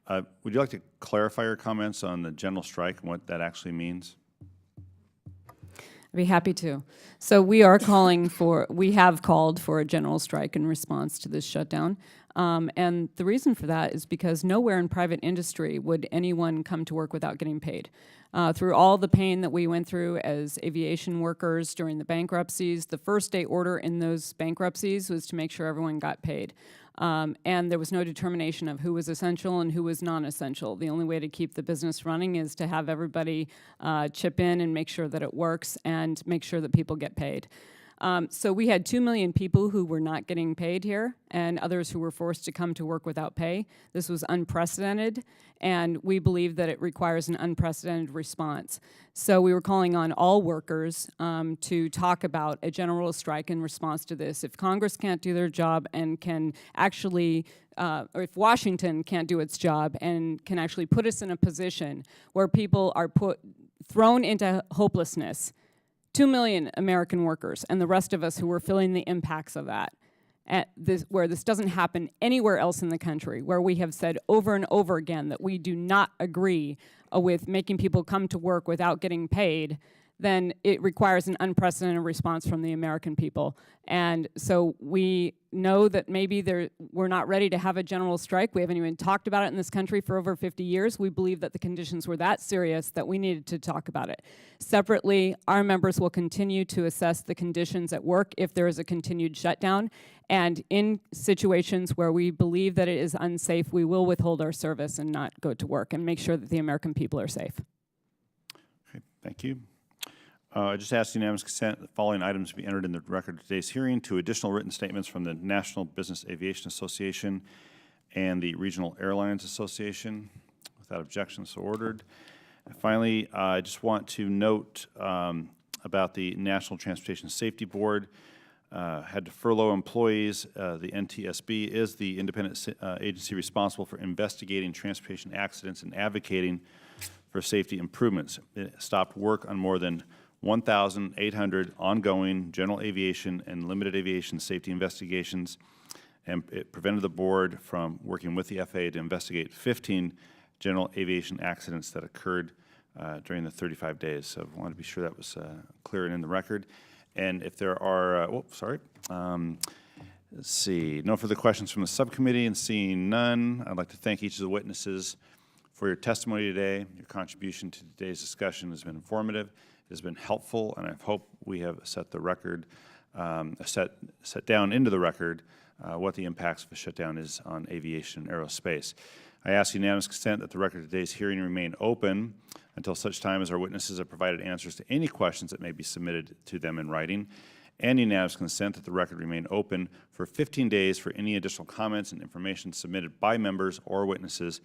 Would you like to clarify your comments on the general strike and what that actually means? I'd be happy to. So we have called for a general strike in response to this shutdown. And the reason for that is because nowhere in private industry would anyone come to work without getting paid. Through all the pain that we went through as aviation workers during the bankruptcies, the first day order in those bankruptcies was to make sure everyone got paid. And there was no determination of who was essential and who was non-essential. The only way to keep the business running is to have everybody chip in and make sure that it works and make sure that people get paid. So we had 2 million people who were not getting paid here and others who were forced to come to work without pay. This was unprecedented, and we believe that it requires an unprecedented response. So we were calling on all workers to talk about a general strike in response to this. If Congress can't do their job and can actually or if Washington can't do its job and can actually put us in a position where people are thrown into hopelessness, 2 million American workers and the rest of us who are feeling the impacts of that, where this doesn't happen anywhere else in the country, where we have said over and over again that we do not agree with making people come to work without getting paid, then it requires an unprecedented response from the American people. And so we know that maybe we're not ready to have a general strike. We haven't even talked about it in this country for over 50 years. We believe that the conditions were that serious that we needed to talk about it. Separately, our members will continue to assess the conditions at work if there is a continued shutdown. And in situations where we believe that it is unsafe, we will withhold our service and not go to work and make sure that the American people are safe. Okay, thank you. I just ask unanimous consent the following items be entered in the record of today's hearing: 2 additional written statements from the National Business Aviation Association and the Regional Airlines Association. Without objection, so ordered. And finally, I just want to note about the National Transportation Safety Board. Had to furlough employees. The NTSB is the independent agency responsible for investigating transportation accidents and advocating for safety improvements. It stopped work on more than 1,800 ongoing general aviation and limited aviation safety investigations, and it prevented the board from working with the FAA to investigate 15 general aviation accidents that occurred during the 35 days. So I wanted to be sure that was clear and in the record. And if there are, let's see, no further questions from the subcommittee, and seeing none, I'd like to thank each of the witnesses for your testimony today. Your contribution to today's discussion has been informative, it has been helpful, and I hope we have set the record, set down into the record what the impacts of a shutdown is on aviation and aerospace. I ask unanimous consent that the record of today's hearing remain open until such time as our witnesses have provided answers to any questions that may be submitted to them in writing, and unanimous consent that the record remain open for 15 days for any additional comments and information submitted by members or witnesses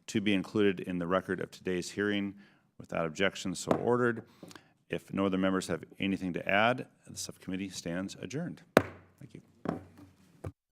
to be included in the record of today's hearing. Without objection, so ordered. If no other members have anything to add, the subcommittee stands adjourned. Thank you.